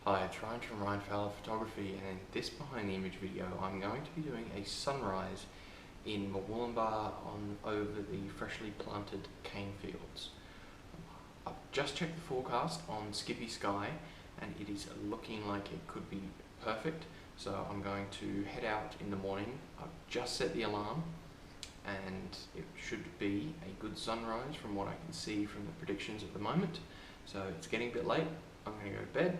Hi, it's Ryan from Ryan Fowler Photography, and in this behind the image video I'm going to be doing a sunrise in Murwillumbah over the freshly planted cane fields. I've just checked the forecast on Skippy Sky and it is looking like it could be perfect, so I'm going to head out in the morning. I've just set the alarm and it should be a good sunrise from what I can see from the predictions at the moment. So it's getting a bit late, I'm going to go to bed.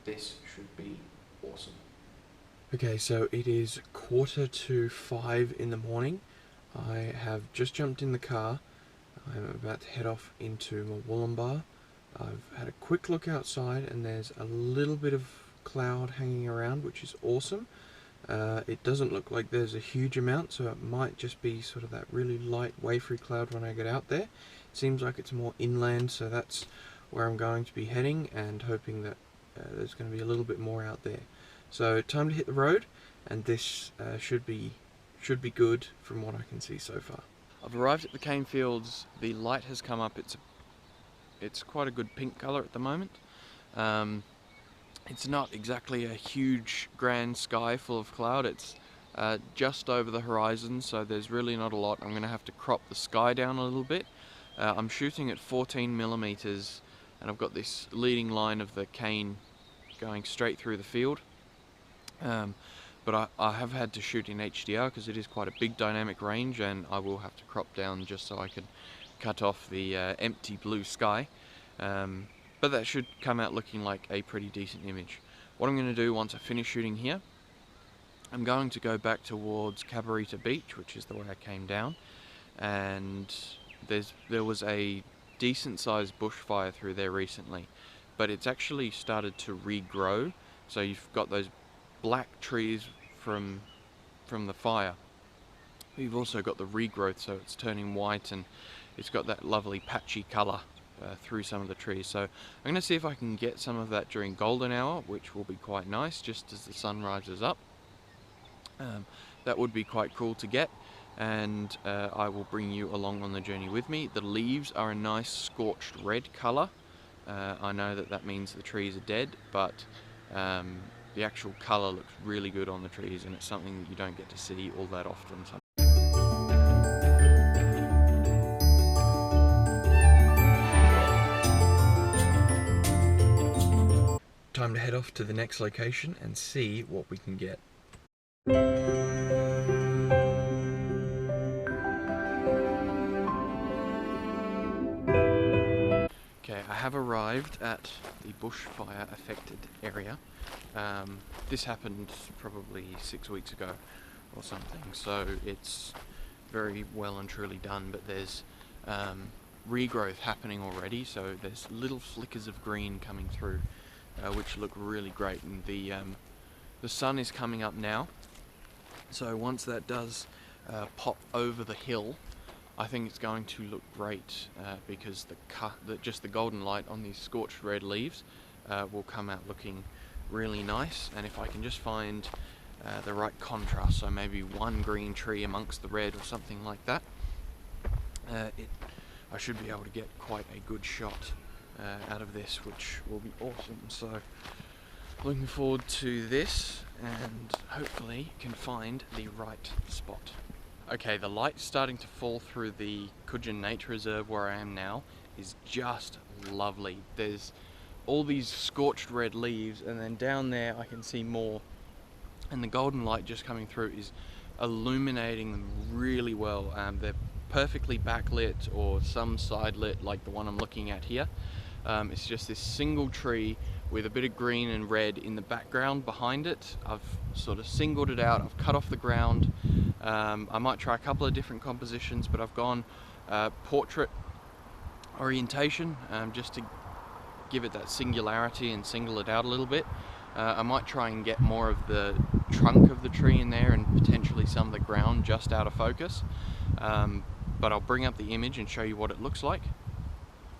This should be awesome. Okay, so it is 4:45 in the morning. I have just jumped in the car. I'm about to head off into Murwillumbah. I've had a quick look outside and there's a little bit of cloud hanging around, which is awesome. It doesn't look like there's a huge amount, so it might just be sort of that really light wavery cloud when I get out there. It seems like it's more inland, so that's where I'm going to be heading and hoping that there's going to be a little bit more out there. So time to hit the road, and this should be good from what I can see so far. I've arrived at the cane fields. The light has come up. It's quite a good pink colour at the moment. It's not exactly a huge grand sky full of cloud. It's just over the horizon, so there's really not a lot. I'm going to have to crop the sky down a little bit. I'm shooting at 14mm, and I've got this leading line of the cane going straight through the field. But I have had to shoot in HDR because it is quite a big dynamic range, and I will have to crop down just so I can cut off the empty blue sky. But that should come out looking like a pretty decent image. What I'm going to do once I finish shooting here, I'm going to go back towards Cabarita Beach, which is the way I came down, and there was a decent sized bushfire through there recently, but it's actually started to regrow. So you've got those black trees from the fire. You've also got the regrowth, so it's turning white and it's got that lovely patchy colour through some of the trees. So I'm going to see if I can get some of that during golden hour, which will be quite nice just as the sun rises up. That would be quite cool to get, and I will bring you along on the journey with me. The leaves are a nice scorched red colour. I know that means the trees are dead, but the actual colour looks really good on the trees, and it's something that you don't get to see all that often. Time to head off to the next location and see what we can get. Okay, I have arrived at the bushfire affected area. This happened probably 6 weeks ago or something, so it's very well and truly done, but there's regrowth happening already, so there's little flickers of green coming through, which look really great, and the sun is coming up now, so once that does pop over the hill, I think it's going to look great because just the golden light on these scorched red leaves will come out looking really nice. And if I can just find the right contrast, so maybe one green tree amongst the red or something like that, I should be able to get quite a good shot out of this, which will be awesome. So looking forward to this, and hopefully can find the right spot. Okay, the light's starting to fall through the Cudgen Nature Reserve where I am now is just lovely. There's all these scorched red leaves, and then down there I can see more, and the golden light just coming through is illuminating them really well. They're perfectly backlit or some side lit like the one I'm looking at here. It's just this single tree with a bit of green and red in the background behind it. I've sort of singled it out, I've cut off the ground. I might try a couple of different compositions, but I've gone portrait orientation just to give it that singularity and single it out a little bit. I might try and get more of the trunk of the tree in there and potentially some of the ground just out of focus. But I'll bring up the image and show you what it looks like.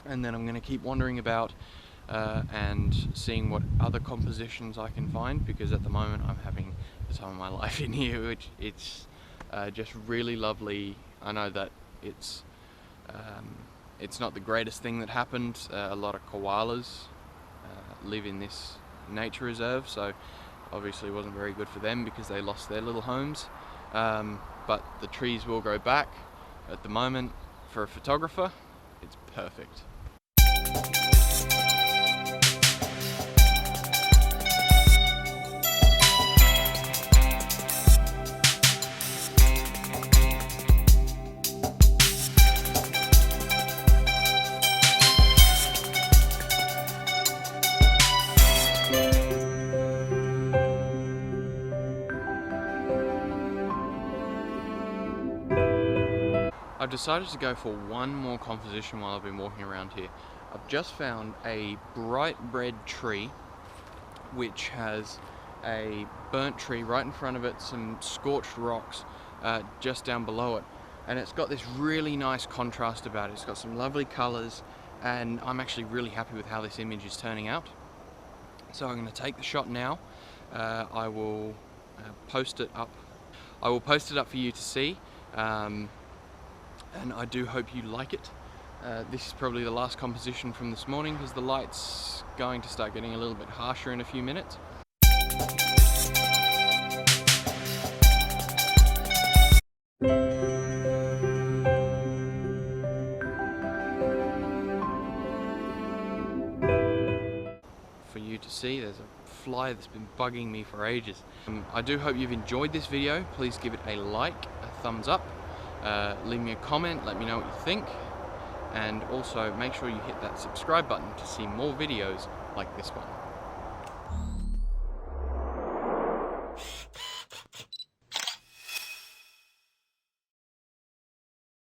And then I'm going to keep wandering about and seeing what other compositions I can find, because at the moment I'm having the time of my life in here, which it's just really lovely. I know that it's not the greatest thing that happened. A lot of koalas live in this Nature Reserve, so obviously it wasn't very good for them because they lost their little homes. But the trees will grow back. At the moment, for a photographer, it's perfect. I've decided to go for one more composition while I've been walking around here. I've just found a bright red tree which has a burnt tree right in front of it, some scorched rocks just down below it, and it's got this really nice contrast about it. It's got some lovely colours, and I'm actually really happy with how this image is turning out. So I'm going to take the shot now. I will post it up. I will post it up for you to see. And I do hope you like it. This is probably the last composition from this morning because the light's going to start getting a little bit harsher in a few minutes. For you to see, there's a fly that's been bugging me for ages. I do hope you've enjoyed this video. Please give it a like, a thumbs up. Leave me a comment, let me know what you think, and also make sure you hit that subscribe button to see more videos like this one.